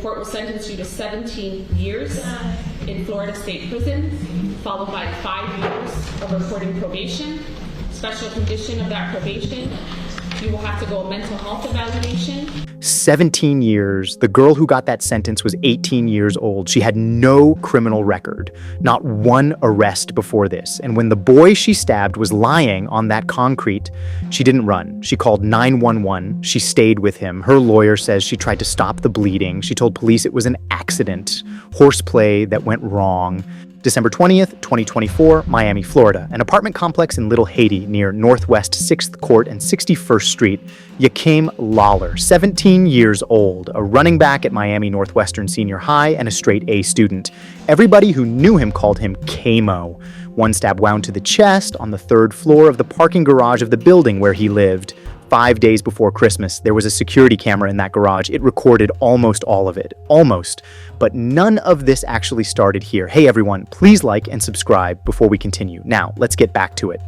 Court will sentence you to 17 years in Florida State Prison, followed by 5 years of reporting probation. Special condition of that probation, you will have to go a mental health evaluation. 17 years. The girl who got that sentence was 18 years old. She had no criminal record, not one arrest before this. And when the boy she stabbed was lying on that concrete, she didn't run. She called 911. She stayed with him. Her lawyer says she tried to stop the bleeding. She told police it was an accident, horseplay that went wrong. December 20th, 2024, Miami, Florida. An apartment complex in Little Haiti near Northwest 6th Court and 61st Street. Yahkeim Lollar, 17 years old, a running back at Miami Northwestern Senior High and a straight A student. Everybody who knew him called him Keimo. One stab wound to the chest on the 3rd floor of the parking garage of the building where he lived. 5 days before Christmas, there was a security camera in that garage. It recorded almost all of it. Almost. But none of this actually started here. Hey everyone, please like and subscribe before we continue. Now, let's get back to it.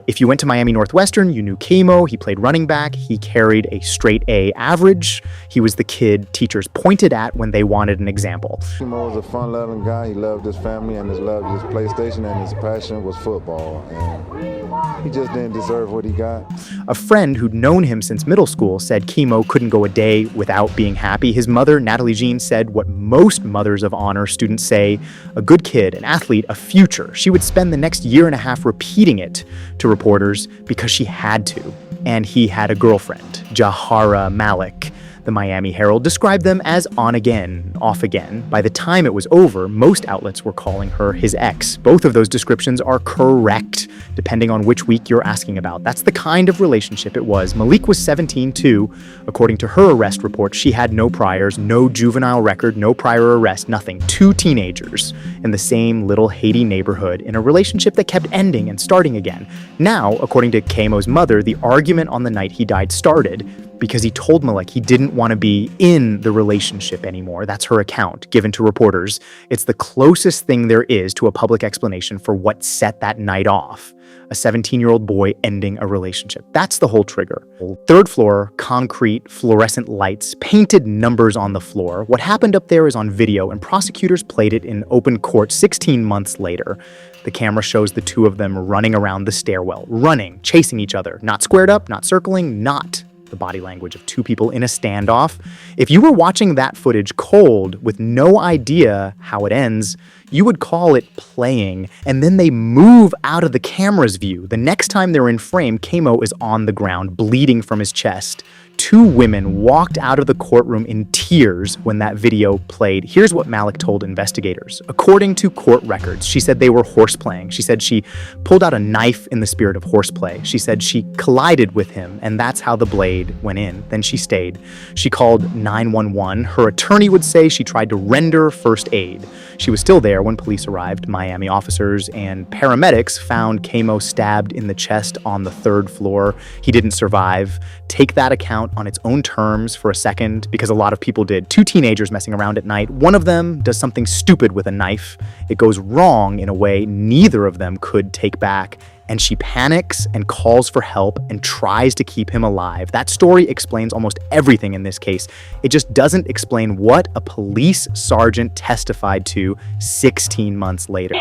If you went to Miami Northwestern, you knew Keimo. He played running back. He carried a straight A average. He was the kid teachers pointed at when they wanted an example. Keimo was a fun-loving guy. He loved his family and his love his PlayStation, and his passion was football. And he just didn't deserve what he got. A friend who'd known him since middle school said Keimo couldn't go a day without being happy. His mother, Natalie Jean, said what most mothers of honor students say, a good kid, an athlete, a future. She would spend the next year and a half repeating it to reporters because she had to. And he had a girlfriend, Jahara Malik. The Miami Herald described them as on again, off again. By the time it was over, most outlets were calling her his ex. Both of those descriptions are correct, depending on which week you're asking about. That's the kind of relationship it was. Malik was 17 too. According to her arrest report, she had no priors, no juvenile record, no prior arrest, nothing. 2 teenagers in the same Little Haiti neighborhood in a relationship that kept ending and starting again. Now, according to Keimo's mother, the argument on the night he died started because he told Malik he didn't want to be in the relationship anymore. That's her account, given to reporters. It's the closest thing there is to a public explanation for what set that night off. A 17-year-old boy ending a relationship. That's the whole trigger. 3rd floor, concrete, fluorescent lights, painted numbers on the floor. What happened up there is on video, and prosecutors played it in open court 16 months later. The camera shows the two of them running around the stairwell, running, chasing each other, not squared up, not circling, not the body language of 2 people in a standoff. If you were watching that footage cold with no idea how it ends, you would call it playing, and then they move out of the camera's view. The next time they're in frame, Keimo is on the ground, bleeding from his chest. 2 women walked out of the courtroom in tears when that video played. Here's what Malik told investigators. According to court records, she said they were horseplaying. She said she pulled out a knife in the spirit of horseplay. She said she collided with him, and that's how the blade went in. Then she stayed. She called 911. Her attorney would say she tried to render first aid. She was still there when police arrived. Miami officers and paramedics found Keimo stabbed in the chest on the 3rd floor. He didn't survive. Take that account on its own terms for a second, because a lot of people did. 2 teenagers messing around at night. One of them does something stupid with a knife. It goes wrong in a way neither of them could take back, and she panics and calls for help and tries to keep him alive. That story explains almost everything in this case. It just doesn't explain what a police sergeant testified to 16 months later.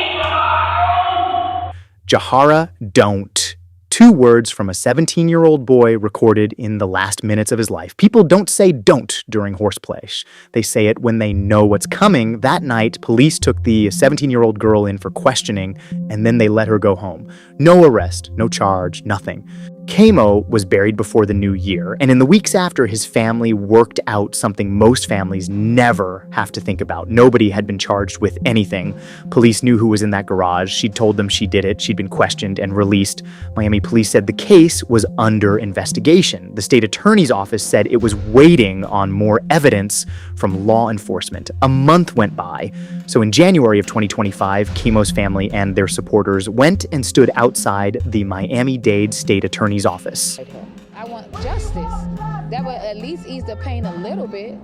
Jahara, don't. 2 words from a 17-year-old boy recorded in the last minutes of his life. People don't say don't during horseplay. They say it when they know what's coming. That night, police took the 17-year-old girl in for questioning, and then they let her go home. No arrest, no charge, nothing. Keimo was buried before the new year, and in the weeks after, his family worked out something most families never have to think about. Nobody had been charged with anything. Police knew who was in that garage. She'd told them she did it. She'd been questioned and released. Miami police said the case was under investigation. The state attorney's office said it was waiting on more evidence from law enforcement. A month went by. So in January of 2025, Keimo's family and their supporters went and stood outside the Miami-Dade state attorney's office. I want justice. That would at least ease the pain a little bit.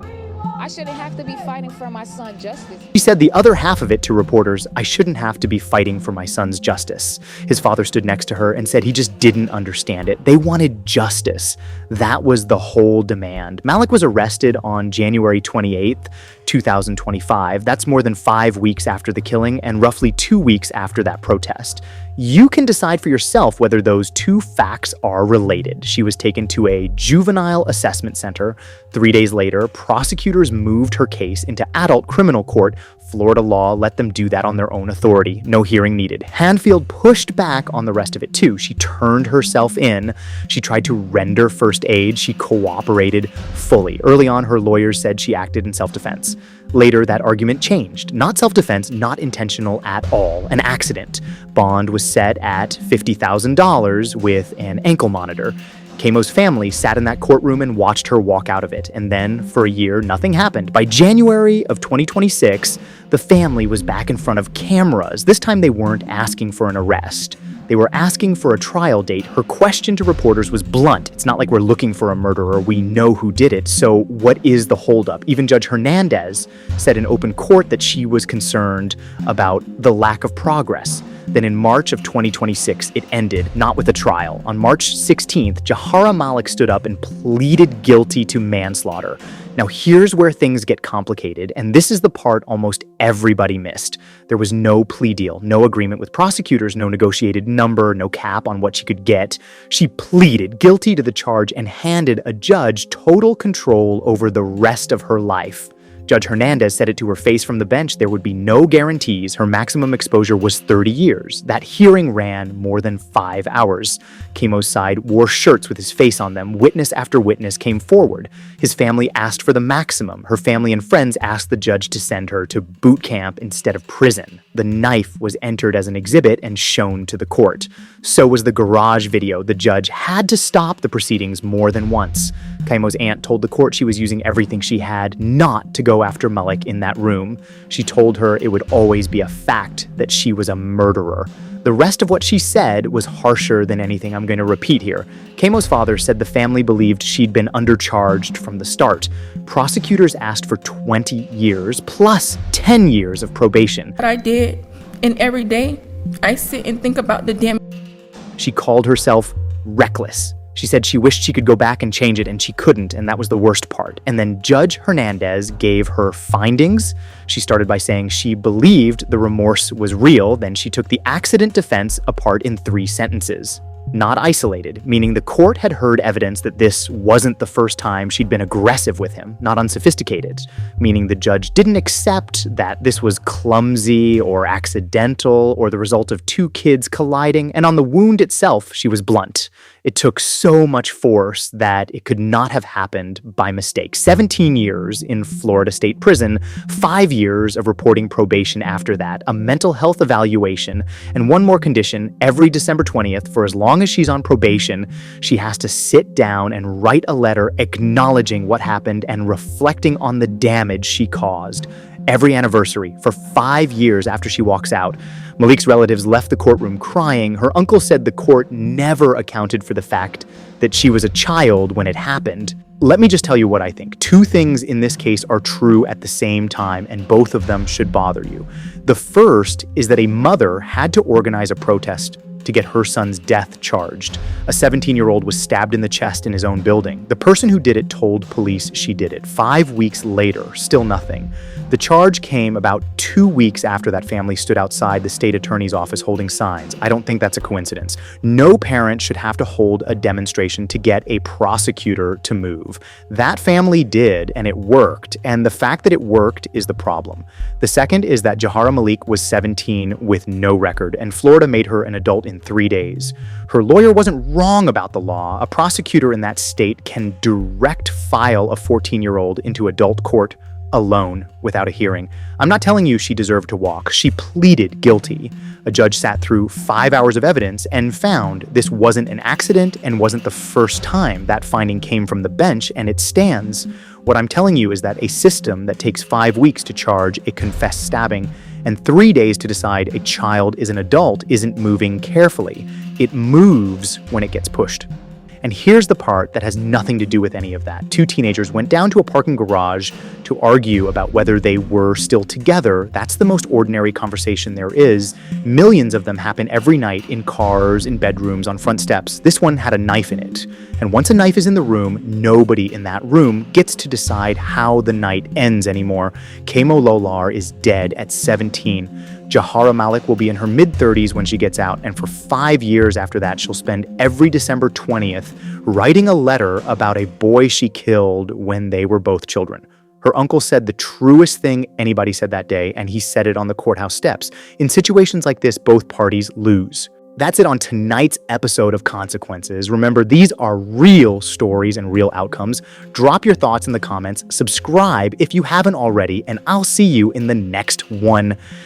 I shouldn't have to be fighting for my son justice. She said the other half of it to reporters, I shouldn't have to be fighting for my son's justice. His father stood next to her and said he just didn't understand it. They wanted justice. That was the whole demand. Malik was arrested on January 28th, 2025. That's more than 5 weeks after the killing and roughly 2 weeks after that protest. You can decide for yourself whether those two facts are related. She was taken to a juvenile assessment center. 3 days later, prosecutors moved her case into adult criminal court. Florida law let them do that on their own authority. No hearing needed. Hanfield pushed back on the rest of it too. She turned herself in. She tried to render first aid. She cooperated fully. Early on, her lawyers said she acted in self-defense. Later, that argument changed. Not self-defense, not intentional at all. An accident. Bond was set at $50,000 with an ankle monitor. Keimo's family sat in that courtroom and watched her walk out of it. And then, for a year, nothing happened. By January of 2026, the family was back in front of cameras. This time, they weren't asking for an arrest. They were asking for a trial date. Her question to reporters was blunt. It's not like we're looking for a murderer. We know who did it. So what is the holdup? Even Judge Hernandez said in open court that she was concerned about the lack of progress. Then in March of 2026, it ended, not with a trial. On March 16th, Jahara Malik stood up and pleaded guilty to manslaughter. Now here's where things get complicated, and this is the part almost everybody missed. There was no plea deal, no agreement with prosecutors, no negotiated number, no cap on what she could get. She pleaded guilty to the charge and handed a judge total control over the rest of her life. Judge Hernandez said it to her face from the bench. There would be no guarantees. Her maximum exposure was 30 years. That hearing ran more than 5 hours. Keimo's side wore shirts with his face on them. Witness after witness came forward. His family asked for the maximum. Her family and friends asked the judge to send her to boot camp instead of prison. The knife was entered as an exhibit and shown to the court. So was the garage video. The judge had to stop the proceedings more than once. Keimo's aunt told the court she was using everything she had not to go after Malik in that room. She told her it would always be a fact that she was a murderer. The rest of what she said was harsher than anything I'm going to repeat here. Keimo's father said the family believed she'd been undercharged from the start. Prosecutors asked for 20 years plus 10 years of probation. What I did, and every day I sit and think about the damn. She called herself reckless. She said she wished she could go back and change it, and she couldn't, and that was the worst part. And then Judge Hernandez gave her findings. She started by saying she believed the remorse was real. Then she took the accident defense apart in 3 sentences. Not isolated, meaning the court had heard evidence that this wasn't the first time she'd been aggressive with him, not unsophisticated, meaning the judge didn't accept that this was clumsy or accidental or the result of 2 kids colliding, and on the wound itself, she was blunt. It took so much force that it could not have happened by mistake. 17 years in Florida State Prison, 5 years of reporting probation after that, a mental health evaluation, and one more condition. Every December 20th, for as long as she's on probation, she has to sit down and write a letter acknowledging what happened and reflecting on the damage she caused. Every anniversary, for 5 years after she walks out, Malik's relatives left the courtroom crying. Her uncle said the court never accounted for the fact that she was a child when it happened. Let me just tell you what I think. 2 things in this case are true at the same time, and both of them should bother you. The first is that a mother had to organize a protest to get her son's death charged. A 17-year-old was stabbed in the chest in his own building. The person who did it told police she did it. 5 weeks later, still nothing. The charge came about 2 weeks after that family stood outside the state attorney's office holding signs. I don't think that's a coincidence. No parent should have to hold a demonstration to get a prosecutor to move. That family did, and it worked. And the fact that it worked is the problem. The second is that Jahara Malik was 17 with no record, and Florida made her an adult in 3 days. Her lawyer wasn't wrong about the law. A prosecutor in that state can direct file a 14-year-old into adult court alone without a hearing. I'm not telling you she deserved to walk. She pleaded guilty. A judge sat through 5 hours of evidence and found this wasn't an accident and wasn't the first time. That finding came from the bench, and it stands. What I'm telling you is that a system that takes 5 weeks to charge a confessed stabbing and 3 days to decide a child is an adult isn't moving carefully. It moves when it gets pushed. And here's the part that has nothing to do with any of that. Two teenagers went down to a parking garage to argue about whether they were still together. That's the most ordinary conversation there is. Millions of them happen every night in cars, in bedrooms, on front steps. This one had a knife in it. And once a knife is in the room, nobody in that room gets to decide how the night ends anymore. Keimo Lollar is dead at 17. Jahara Malik will be in her mid-30s when she gets out, and for 5 years after that, she'll spend every December 20th writing a letter about a boy she killed when they were both children. Her uncle said the truest thing anybody said that day, and he said it on the courthouse steps. In situations like this, both parties lose. That's it on tonight's episode of Consequences. Remember, these are real stories and real outcomes. Drop your thoughts in the comments, subscribe if you haven't already, and I'll see you in the next one.